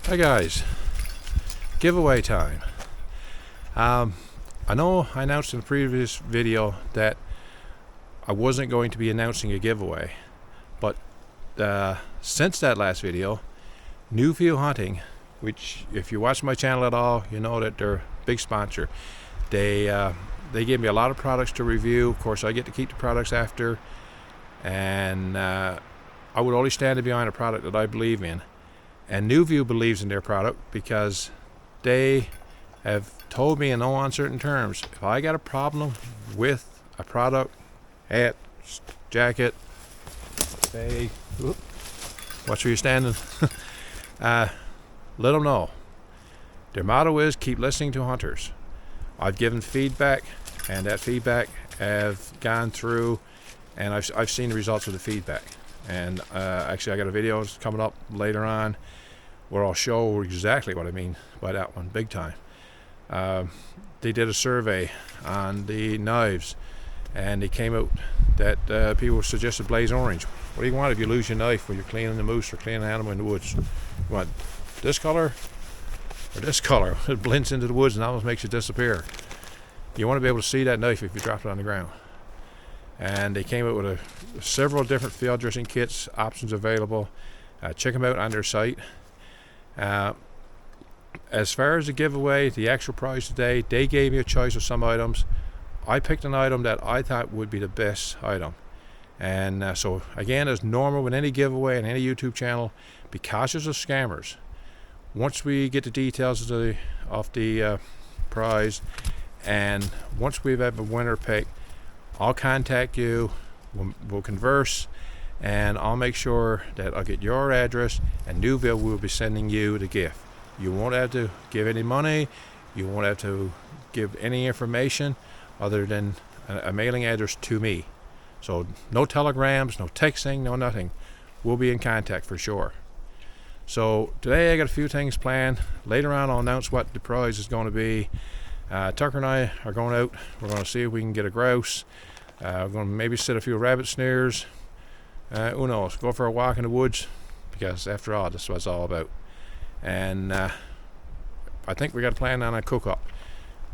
Hi guys, giveaway time. I know I announced in the previous video that I wasn't going to be announcing a giveaway, but since that last video, New View Hunting, which if you watch my channel at all, you know that they're a big sponsor. They gave me a lot of products to review. Of course, I get to keep the products after, and I would only stand behind a product that I believe in. And New View believes in their product because they have told me in no uncertain terms, if I got a problem with a product, hat, jacket, say, watch where you're standing, let them know. Their motto is keep listening to hunters. I've given feedback, and that feedback have gone through, and I've seen the results of the feedback. And actually I got a video coming up later on where I'll show exactly what I mean by that one, big time. They did a survey on the knives, and they came out that people suggested blaze orange. What do you want if you lose your knife when you're cleaning the moose or cleaning an animal in the woods? You want this color or this color? It blends into the woods and almost makes it disappear. You want to be able to see that knife if you drop it on the ground. And they came out with several different field dressing kits, options available. Check them out on their site. As far as the giveaway, the actual prize today, they gave me a choice of some items. I picked an item that I thought would be the best item. And so again, as normal with any giveaway on any YouTube channel, be cautious of scammers. Once we get the details of the prize, and once we've had a winner pick, I'll contact you, we'll converse, and I'll make sure that I'll get your address, and New View will be sending you the gift. You won't have to give any money, you won't have to give any information other than a mailing address to me. So no telegrams, no texting, no nothing. We'll be in contact for sure. So today I got a few things planned. Later on I'll announce what the prize is going to be. Tucker and I are going out. We're going to see if we can get a grouse. We're going to maybe set a few rabbit snares. Who knows? Go for a walk in the woods, because after all, this is what it's all about. And I think we got a plan on a cook-up.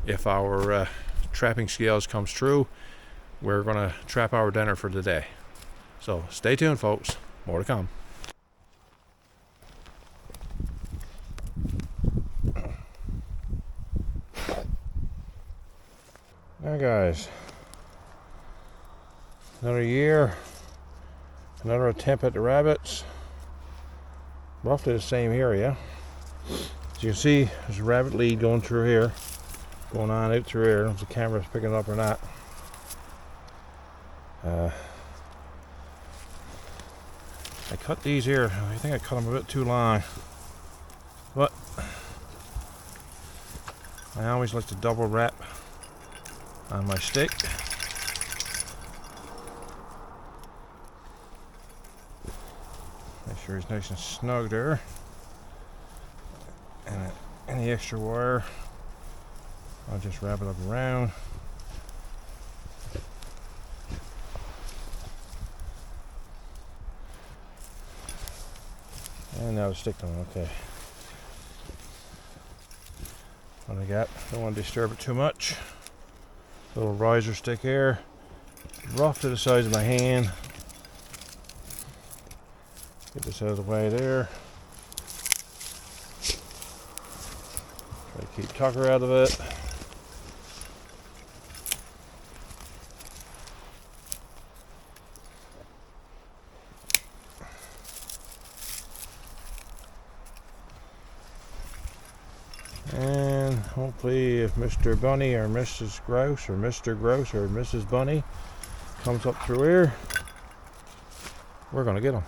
If our trapping skills comes true, we're going to trap our dinner for the day. So stay tuned, folks. More to come. Now guys, another year, another attempt at the rabbits. Roughly the same area. As you can see, there's a rabbit lead going through here, going on out through here. If the camera's picking it up or not. I cut these here. I think I cut them a bit too long, but I always like to double wrap on my stick. Make sure it's nice and snug there. And any extra wire, I'll just wrap it up around. And now the stick on, okay. What I got, don't want to disturb it too much. Little riser stick here, rough to the size of my hand. Get this out of the way there. Try to keep Tucker out of it. And hopefully if Mr. Bunny or Mrs. Grouse or Mr. Grouse or Mrs. Bunny comes up through here, we're going to get them.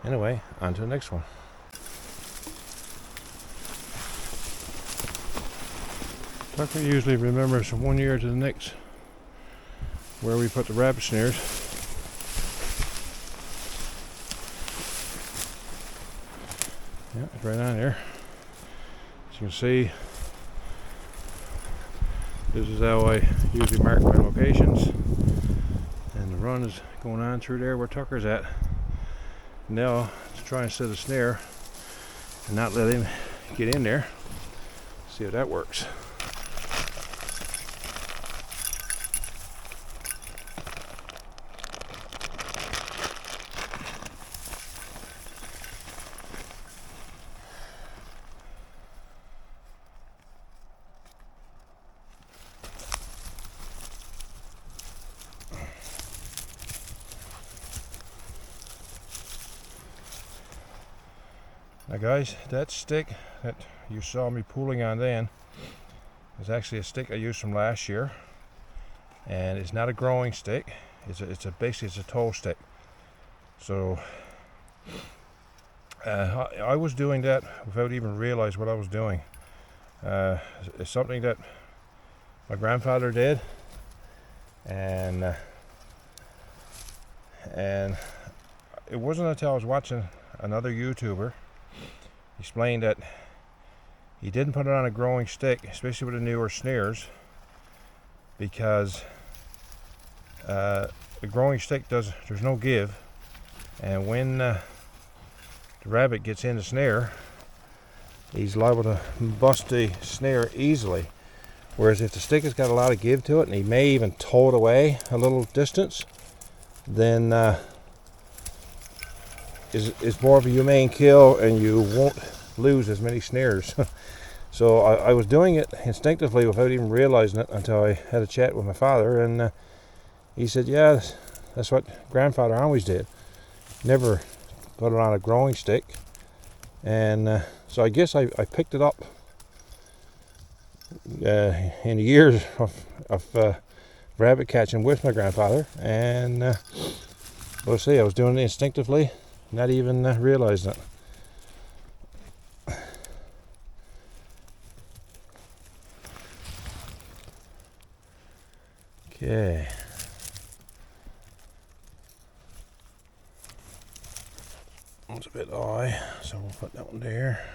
Anyway, on to the next one. Tucker usually remembers from one year to the next where we put the rabbit snares. Yeah, it's right on there. As you can see, this is how I usually mark my locations. And the run is going on through there where Tucker's at. Now, to try and set a snare, and not let him get in there. See how that works. Now guys, that stick that you saw me pulling on then is actually a stick I used from last year, and it's not a growing stick. Basically it's a toe stick. So I was doing that without even realizing what I was doing. It's something that my grandfather did, and it wasn't until I was watching another YouTuber explain that he didn't put it on a growing stick, especially with the newer snares, because the growing stick there's no give, and when the rabbit gets in the snare, he's liable to bust the snare easily. Whereas if the stick has got a lot of give to it, and he may even tow it away a little distance, then it's more of a humane kill, and you won't lose as many snares. So I was doing it instinctively without even realizing it until I had a chat with my father, and he said, yeah, that's what grandfather always did. Never put it on a growing stick. And so I guess I picked it up in the years of rabbit catching with my grandfather, and let's see, I was doing it instinctively, not even realizing it. Okay. It's a bit high, so we'll put that one there.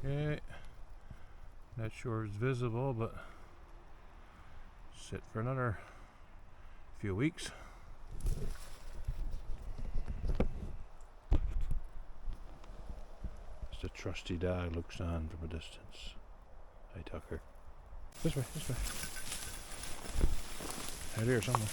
Okay, not sure it's visible, but sit for another few weeks. Just a trusty dog looks on from a distance. Hi, Tucker. This way, this way. Out here somewhere.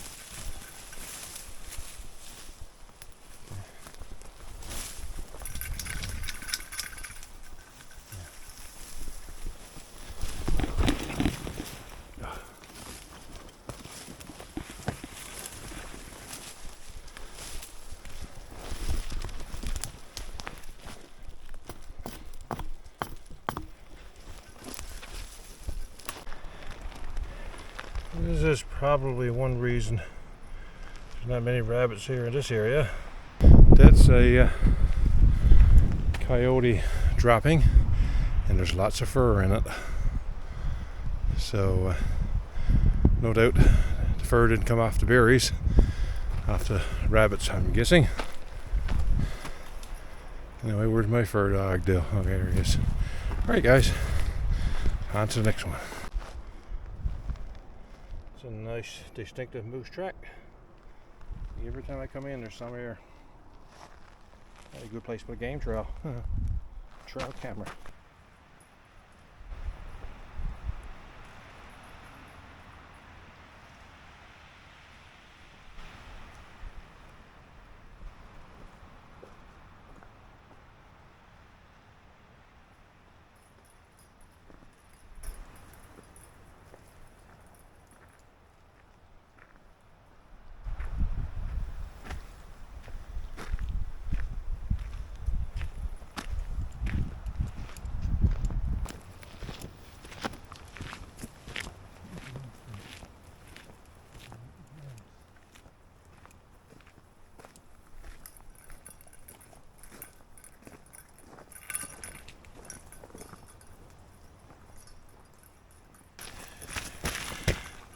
This is probably one reason there's not many rabbits here in this area. That's a coyote dropping, and there's lots of fur in it. So no doubt the fur didn't come off the berries, off the rabbits, I'm guessing. Anyway, where's my fur dog, Dill? Okay, there he is. Alright guys, on to the next one. It's a nice distinctive moose track. Every time I come in, there's some here. A good place to put a game trail. Trail camera.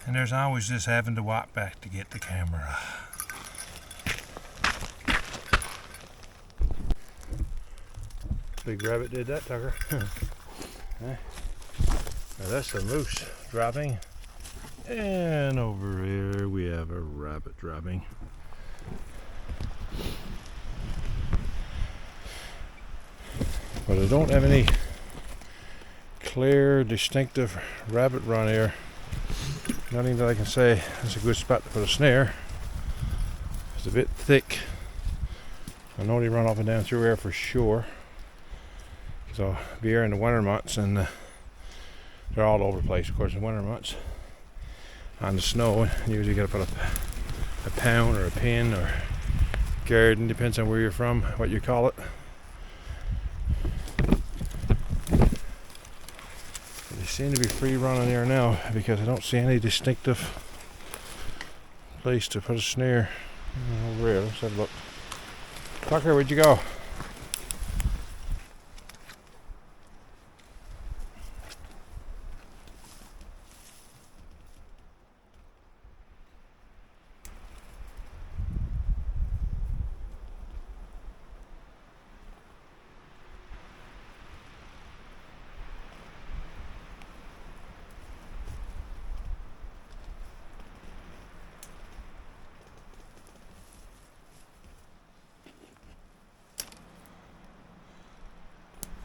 And there's always this having to walk back to get the camera. Big rabbit did that, Tucker. Now that's a moose dropping. And over here we have a rabbit dropping. But I don't have any clear, distinctive rabbit run here. Nothing that I can say is a good spot to put a snare. It's a bit thick. I know they run up and down through here for sure. So be here in the winter months, and they're all over the place, of course, in winter months. On the snow, usually you gotta put a pound or a pin or garden, depends on where you're from, what you call it. They seem to be free running here now because I don't see any distinctive place to put a snare. Over here, let's have a look. Tucker, where'd you go?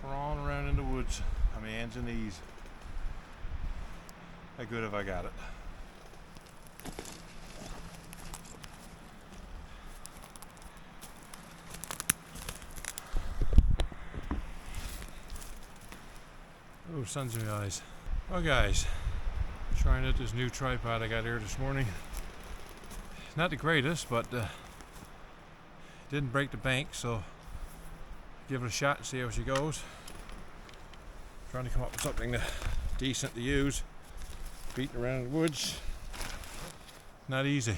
Crawling around in the woods on my hands and knees. How good have I got it? Oh, sun's in my eyes. Well guys, trying out this new tripod I got here this morning. Not the greatest, but didn't break the bank, so give it a shot and see how she goes. Trying to come up with something decent to use. Beating around in the woods, not easy.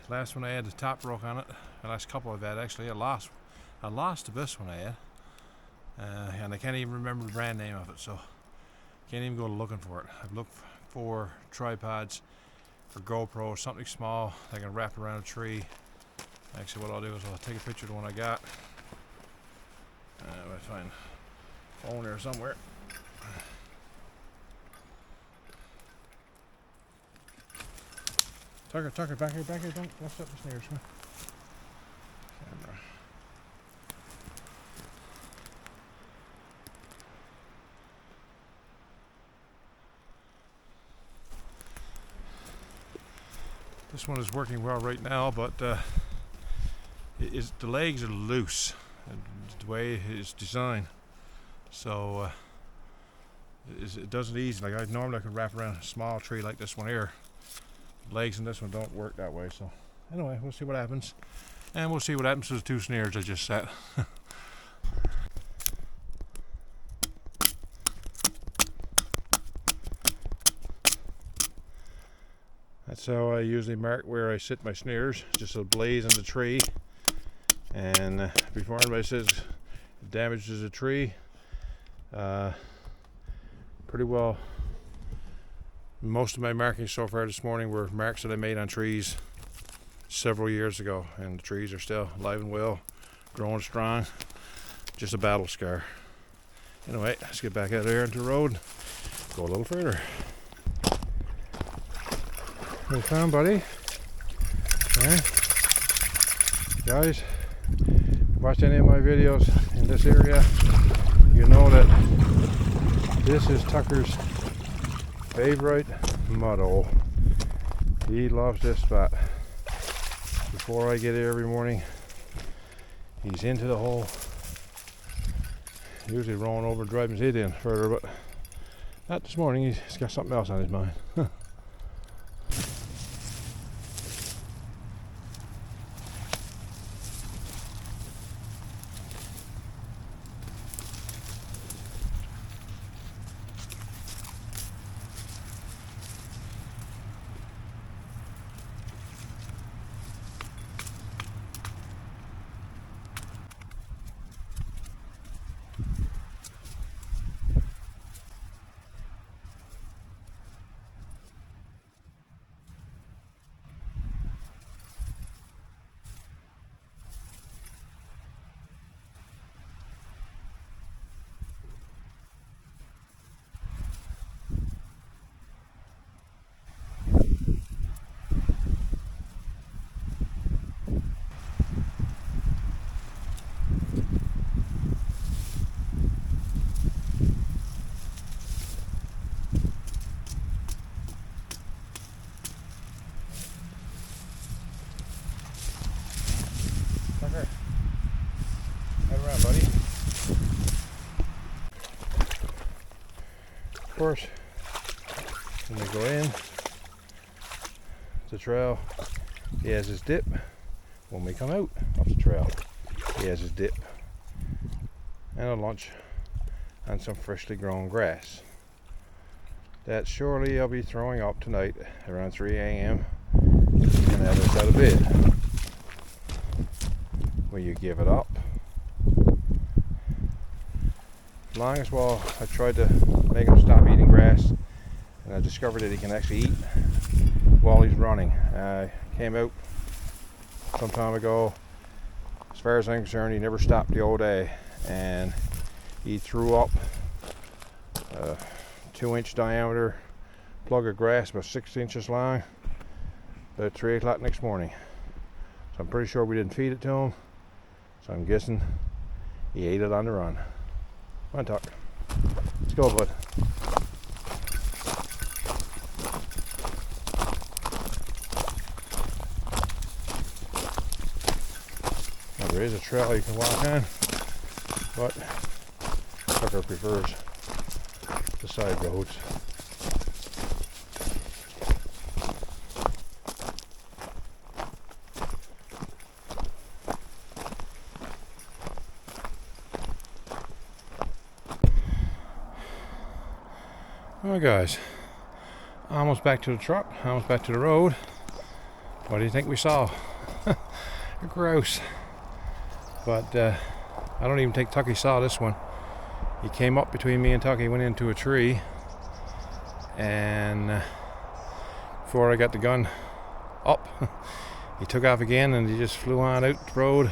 Last one I had the top broke on it. The last couple I've had actually, I lost the best one I had, and I can't even remember the brand name of it, so can't even go looking for it. I've looked for tripods for GoPro, something small that I can wrap around a tree. Actually, what I'll do is I'll take a picture of the one I got. If I find a phone there somewhere. Tucker, back here, don't lift up the snares, huh? Camera. This one is working well right now, but the legs are loose, the way it's designed. So it doesn't ease. Like I normally could wrap around a small tree like this one here. Legs in this one don't work that way. So anyway, we'll see what happens, and we'll see what happens to the two snares I just set. That's how I usually mark where I sit my snares, just a blaze in the tree. And before anybody says it damages a tree, pretty well most of my markings so far this morning were marks that I made on trees several years ago, and the trees are still alive and well, growing strong. Just a battle scar. Anyway, let's get back out there into the road, go a little further. What you found, buddy? Yeah. Guys, watch any of my videos in this area, you know that this is Tucker's favorite mud hole. He loves this spot. Before I get here every morning, he's into the hole, usually rolling over, driving his head in further, but not this morning. He's got something else on his mind. When we go in the trail, he has his dip. When we come out of the trail, he has his dip and a lunch and some freshly grown grass that surely I'll be throwing up tonight around 3 a.m. and have us out of bed. When you give it up, as long as while I tried to make him stop eating grass, and I discovered that he can actually eat while he's running. I came out some time ago. As far as I'm concerned, he never stopped the whole day, and he threw up a 2-inch diameter plug of grass about 6 inches long about 3 o'clock next morning. So I'm pretty sure we didn't feed it to him, so I'm guessing he ate it on the run. Come on, Tuck. Let's go, bud. Now, there is a trail you can walk on, but Tucker prefers the side roads. Well, guys, almost back to the truck, almost back to the road. What do you think we saw? A grouse. But I don't even think Tucky saw this one. He came up between me and Tucky, went into a tree, and before I got the gun up, he took off again and he just flew on out the road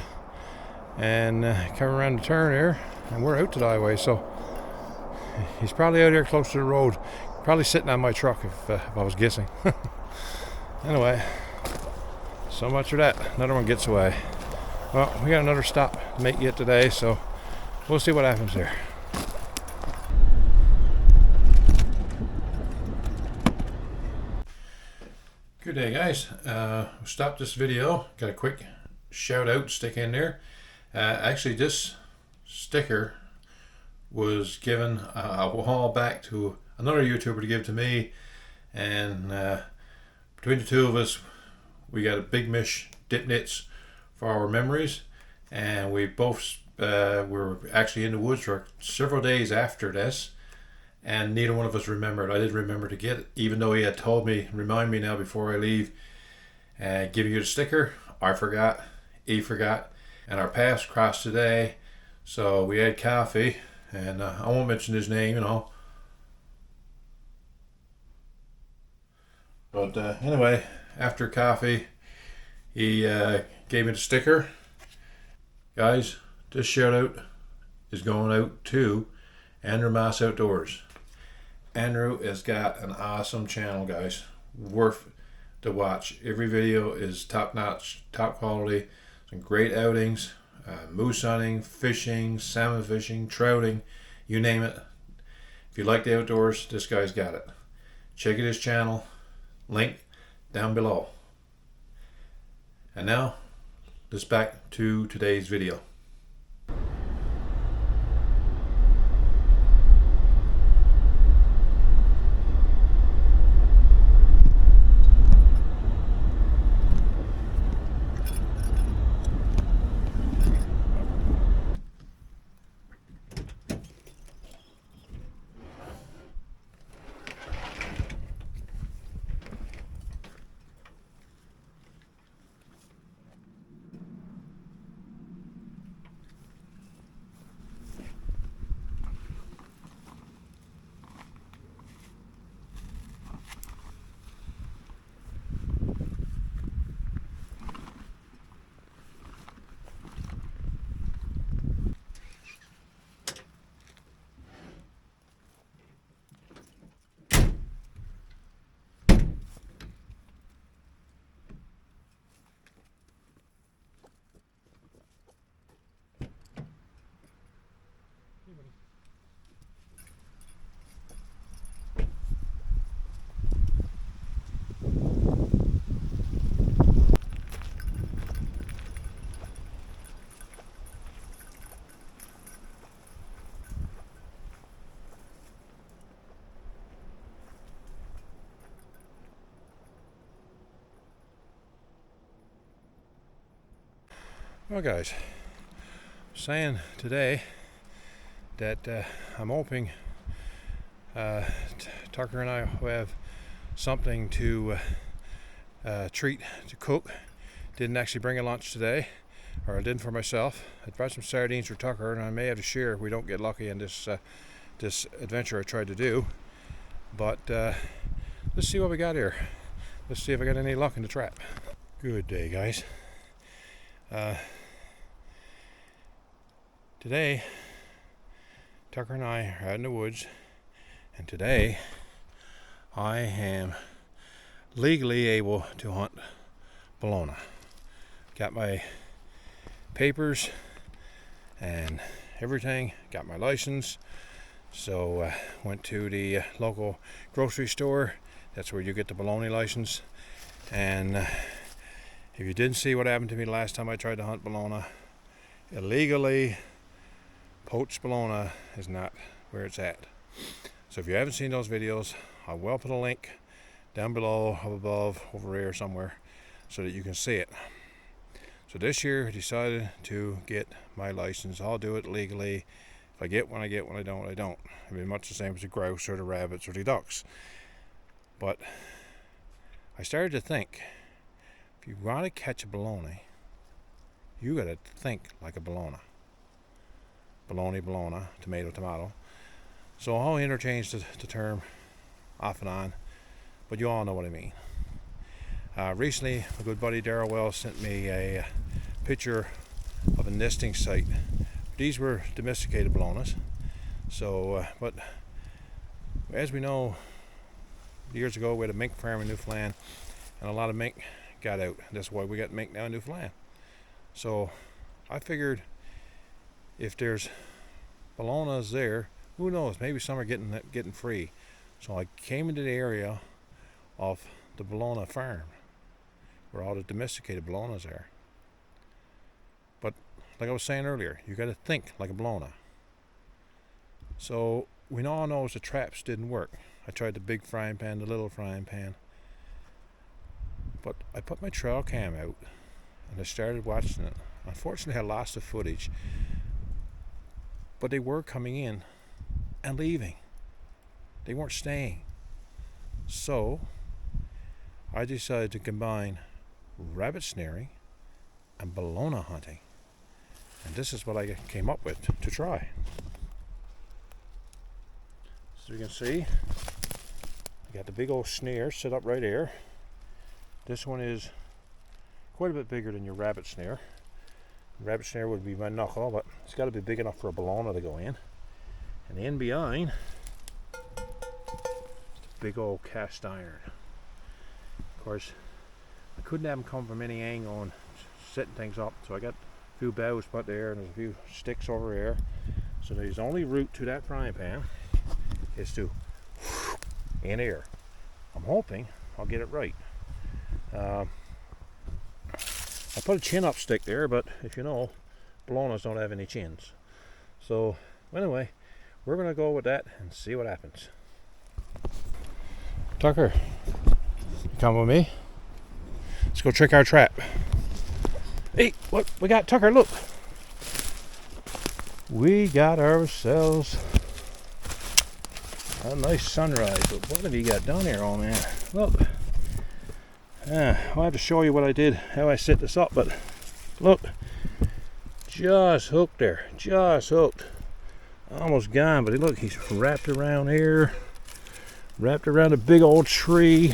and come around the turn here, and we're out to the highway, so he's probably out here close to the road, probably sitting on my truck if I was guessing. Anyway, so much for that. Another one gets away. Well, we got another stop to make yet today, so we'll see what happens here. Good day, guys. Stopped this video. Got a quick shout out stick in there. Actually, this sticker was given a while back to another YouTuber to give to me, and between the two of us, we got a big mish dip knits for our memories, and we both were actually in the woods for several days after this, and neither one of us remembered. I didn't remember to get it, even though he had told me, remind me now before I leave, give you the sticker. I forgot, he forgot, and our paths crossed today, so we had coffee, and I won't mention his name, you know. But anyway, after coffee, he gave me the sticker. Guys, this shout out is going out to Andrew Moss Outdoors. Andrew has got an awesome channel, guys. Worth to watch. Every video is top notch, top quality. Some great outings, moose hunting, fishing, salmon fishing, trouting, you name it. If you like the outdoors, this guy's got it. Check out his channel, link down below. And now, let's back to today's video. Well guys, saying today that I'm hoping Tucker and I will have something to treat to cook. Didn't actually bring a lunch today, or I didn't for myself. I brought some sardines for Tucker, and I may have to share if we don't get lucky in this this adventure I tried to do. But let's see what we got here. Let's see if I got any luck in the trap. Good day, guys. Today, Tucker and I are out in the woods, and today I am legally able to hunt Bologna. Got my papers and everything, got my license. So went to the local grocery store. That's where you get the Bologna license. And if you didn't see what happened to me last time I tried to hunt Bologna, illegally poached Bologna is not where it's at. So if you haven't seen those videos, I will put a link down below, up above, over here somewhere, so that you can see it. So this year I decided to get my license. I'll do it legally. If I get one, I get one. I don't, I don't. It'd be much the same as the grouse or the rabbits or the ducks. But I started to think, if you want to catch a Bologna, you got to think like a Bologna. Bologna, tomato, tomato. So I'll interchange the term off and on, but you all know what I mean. Recently, my good buddy Darrell Wells sent me a picture of a nesting site. These were domesticated Bolognas. So, but as we know, years ago we had a mink farm in Newfoundland, and a lot of mink got out. That's why we got mink now in Newfoundland. So I figured if there's Bolognas there, who knows? Maybe some are getting free. So I came into the area of the Bologna farm, where all the domesticated Bolognas are. But like I was saying earlier, you got to think like a Bologna. So we all know the traps didn't work. I tried the big frying pan, the little frying pan. But I put my trail cam out and I started watching it. Unfortunately, I lost the footage. But they were coming in and leaving. They weren't staying. So I decided to combine rabbit snaring and Bologna hunting. And this is what I came up with to try. So you can see, I got the big old snare set up right here. This one is quite a bit bigger than your rabbit snare. Rabbit snare would be my knuckle, but it's got to be big enough for a Bologna to go in. And in behind, big old cast iron. Of course, I couldn't have them come from any angle and setting things up, so I got a few boughs put there and there's a few sticks over here. So the only route to that frying pan is to in here. I'm hoping I'll get it right. I put a chin up stick there, but if you know, Bolognas don't have any chins. So anyway, we're gonna go with that and see what happens. Tucker, you come with me? Let's go trick our trap. Hey, what we got, Tucker? Look, we got ourselves a nice sunrise. But what have you got down here, old man? Look. I'll have to show you what I did, how I set this up, but look, just hooked there, just hooked, almost gone, but look, he's wrapped around here, wrapped around a big old tree,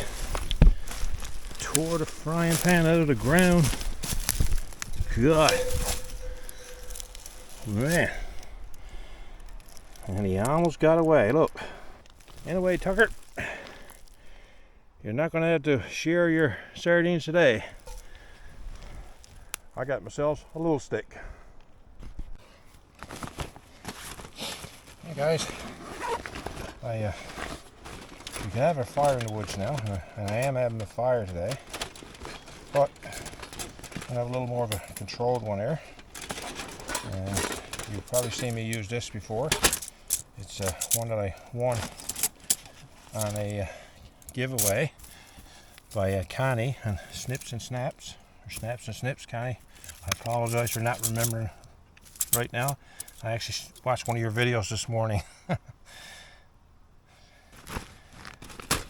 tore the frying pan out of the ground. God, man, and he almost got away. Look, anyway, Tucker, you're not going to have to share your sardines today. I got myself a little stick. Hey guys, we can have a fire in the woods now, and I am having a fire today, but I have a little more of a controlled one here. And you've probably seen me use this before. It's one that I won on a giveaway by Connie and Snips and Snaps, or Snaps and Snips. Connie I apologize for not remembering right now. I actually watched one of your videos this morning.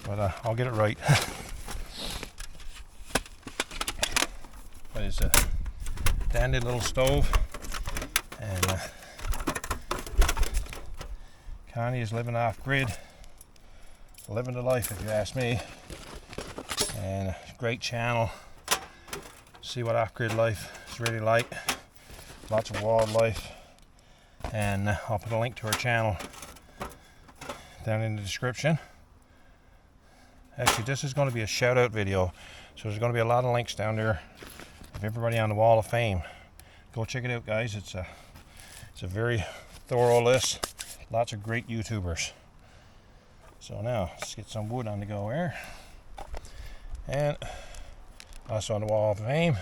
But I'll get it right. But it's a dandy little stove, and Connie is living off grid, living the life if you ask me, and great channel. See what off grid life is really like. Lots of wildlife, and I'll put a link to her channel down in the description. Actually, this is going to be a shout out video, so there's going to be a lot of links down there of everybody on the Wall of Fame. Go check it out, guys. It's a very thorough list. Lots of great YouTubers. So now let's get some wood on the go here, and also on the Wall of Fame,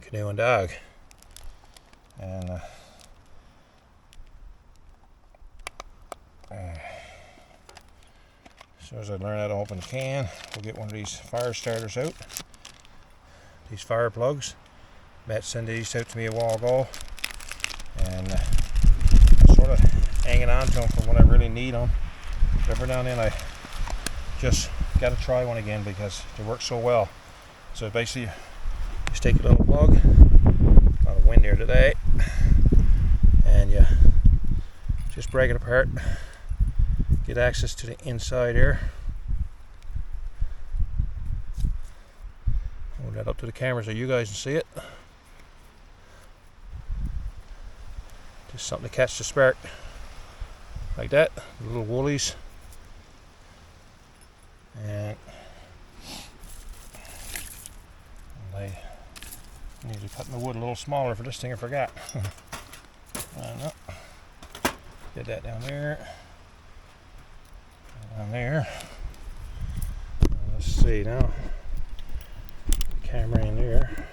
canoe and dog. And as soon as I learn how to open the can, we'll get one of these fire starters out. These fire plugs. Matt sent these out to me a while ago, and I'm sort of hanging on to them for when I really need them. Every now and then I just got to try one again because they work so well. So basically, just take a little plug. A lot of wind here today, and you just break it apart. Get access to the inside here. Hold that up to the camera so you guys can see it. Just something to catch the spark. Like that. The little woolies. And I need to cut my wood a little smaller for this thing, I forgot. Get that down there. Down there. Let's see now. Camera in there.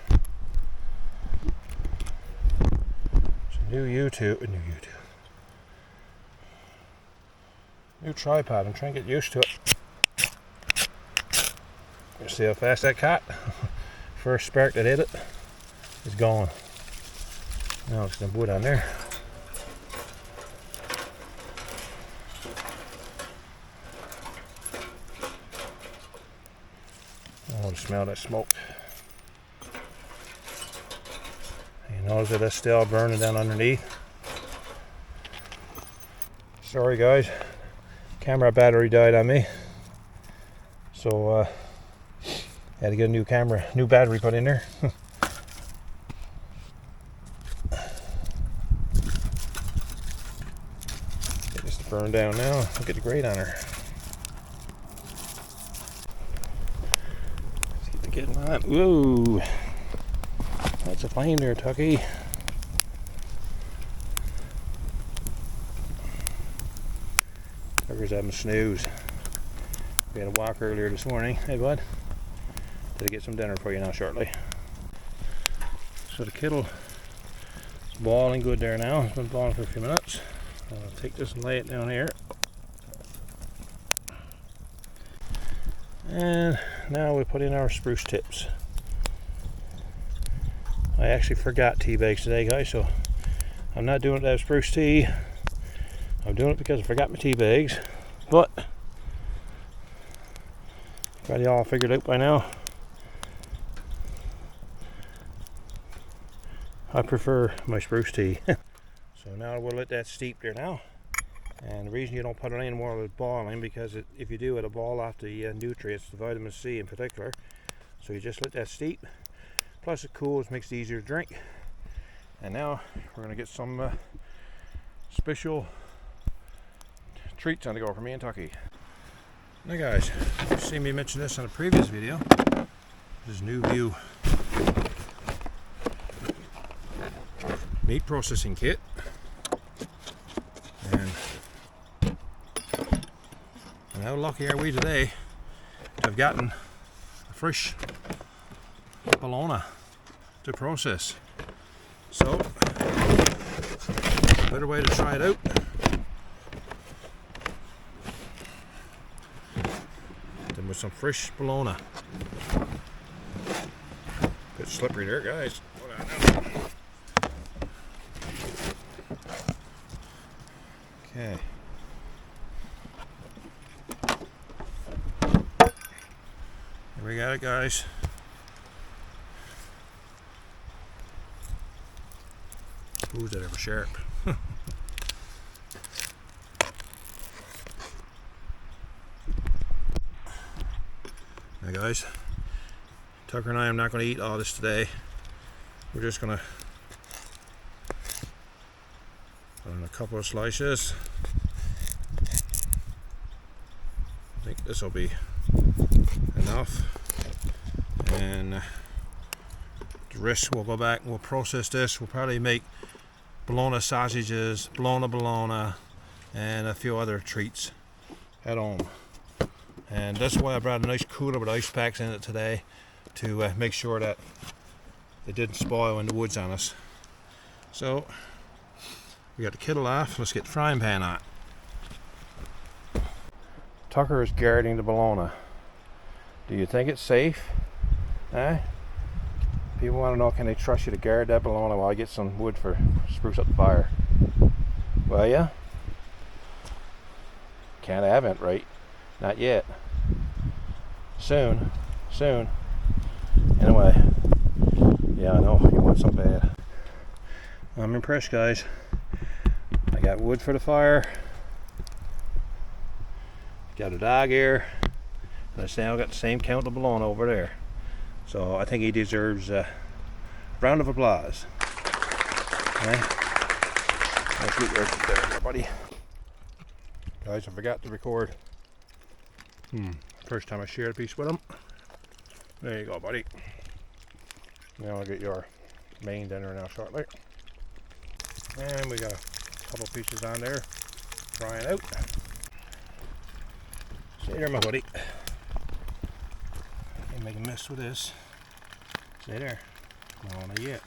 It's a new tripod. I'm trying to get used to it. You see how fast that caught? First spark that hit it is gone. Now it's gonna wood on there. I want to smell that smoke. You notice that it's still burning down underneath. Sorry guys, camera battery died on me, so had to get a new battery put in there. Get this to burn down now. Look at the grate on her. Getting on. Whoa, that's a flame there, Tucky. Tucker's having a snooze. We had a walk earlier this morning. Hey bud, did I get some dinner for you now shortly? So the kettle is boiling good there now. It's been boiling for a few minutes. I'll take this and lay it down here. And now we put in our spruce tips. I actually forgot tea bags today, guys, so I'm not doing it to have spruce tea. I'm doing it because I forgot my tea bags. But probably all figured out by now. I prefer my spruce tea. So now we'll let that steep there now. And the reason you don't put it in while it's boiling, because if you do, it'll boil off the nutrients, the vitamin C in particular. So you just let that steep. Plus it cools, makes it easier to drink. And now we're going to get some special treats on the go for me and Tucky. Now guys, you've seen me mention this in a previous video. This is New View meat processing kit. And how lucky are we today to have gotten a fresh Bologna to process. So, better way to try it out than with some fresh Bologna. Put It's slippery there, guys. Hold on now. Okay. Here we got it, guys. Who's that ever sharp? Now guys, Tucker and I am not going to eat all this today. We're just going to put in a couple of slices. I think this will be enough. And the rest we'll go back and we'll process this. We'll probably make Bologna sausages, Bologna, and a few other treats at home. And that's why I brought a nice cooler with ice packs in it today, to make sure that it didn't spoil in the woods on us. So we got the kettle off. Let's get the frying pan on. Tucker is guarding the Bologna. Do you think it's safe? Eh? People want to know, can they trust you to guard that Bologna while I get some wood for spruce up the fire? Well, yeah. Can't have it, right? Not yet. Soon. Anyway, yeah, I know you want some bad. I'm impressed, guys. I got wood for the fire. Got a dog here. And I now got the same count of Bologna over there. So I think he deserves a round of applause. Okay. Let's get yours there, buddy. Guys, I forgot to record. First time I shared a piece with him. There you go, buddy. Now I'll get your main dinner now shortly. And we got a couple pieces on there, frying out. Stay there, my buddy. Can't make a mess with this. Stay there. No, not yet.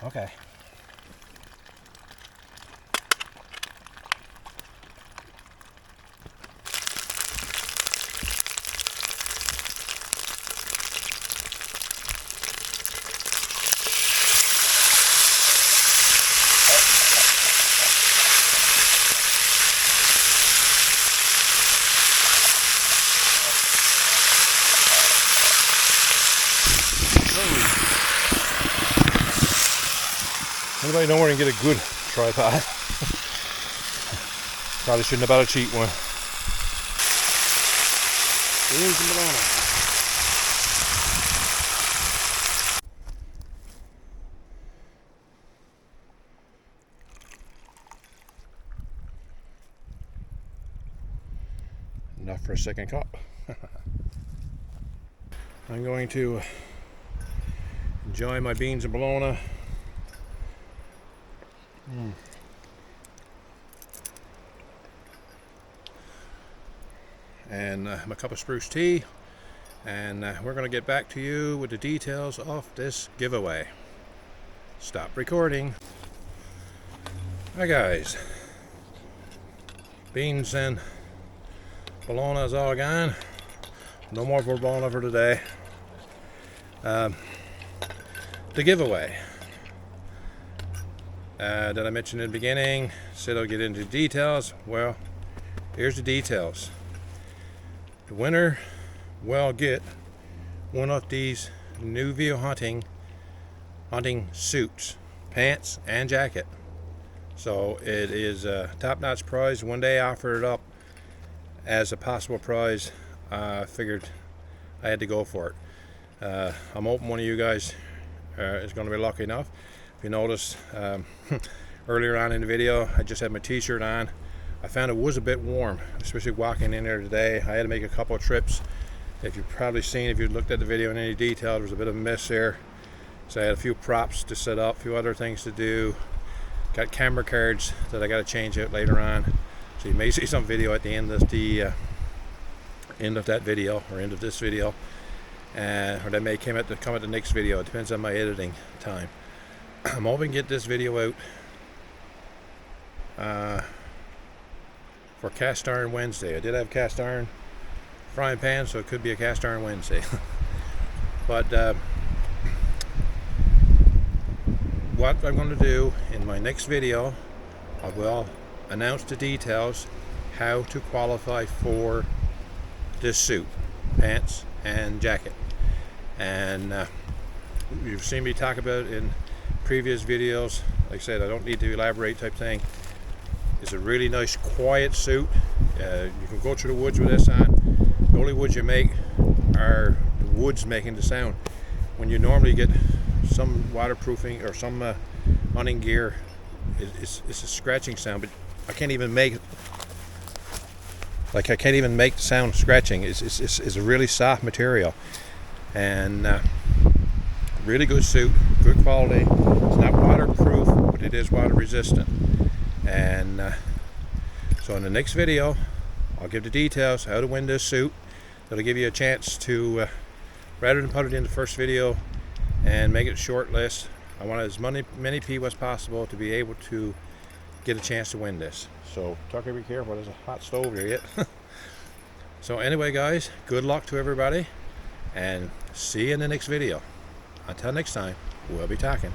Okay. Anybody know where you can get a good tripod? Probably shouldn't have bought a cheap one. Here's the Bologna. Enough for a second cup. I'm going to enjoy my beans and Bologna. And my cup of spruce tea, and we're going to get back to you with the details of this giveaway. Stop recording. Hi guys, beans and Bologna is all gone. No more Bologna for today. The giveaway that I mentioned in the beginning, said I'll get into details. Well, here's the details. The winner will get one of these new View hunting suits, pants and jacket. So it is a top-notch prize. One day I offered it up as a possible prize. I figured I had to go for it. I'm hoping one of you guys is going to be lucky enough. If you notice, earlier on in the video, I just had my t-shirt on. I found it was a bit warm, especially walking in there today. I had to make a couple of trips. If you've probably seen, if you looked at the video in any detail, there was a bit of a mess there. So I had a few props to set up, a few other things to do. Got camera cards that I got to change out later on. So you may see some video at the end of the end of that video, or end of this video, or that may come at the next video. It depends on my editing time. I'm hoping to get this video out for Cast Iron Wednesday. I did have cast iron frying pan, so it could be a Cast Iron Wednesday. But what I'm going to do in my next video, I will announce the details how to qualify for this suit, pants and jacket. And you've seen me talk about it in previous videos. Like I said, I don't need to elaborate type thing. It's a really nice quiet suit. You can go through the woods with this on. The only woods you make are the woods making the sound. When you normally get some waterproofing or some hunting gear, it's a scratching sound, but I can't even make it. Like, I can't even make the sound scratching. It's a really soft material, and really good suit, good quality. It's not waterproof, but it is water resistant. And so in the next video, I'll give the details how to win this suit. That'll give you a chance to, rather than put it in the first video and make it a short list, I want as many people as possible to be able to get a chance to win this. So Tucker, be careful, there's a hot stove here yet. So anyway guys, good luck to everybody, and see you in the next video. Until next time, we'll be talking.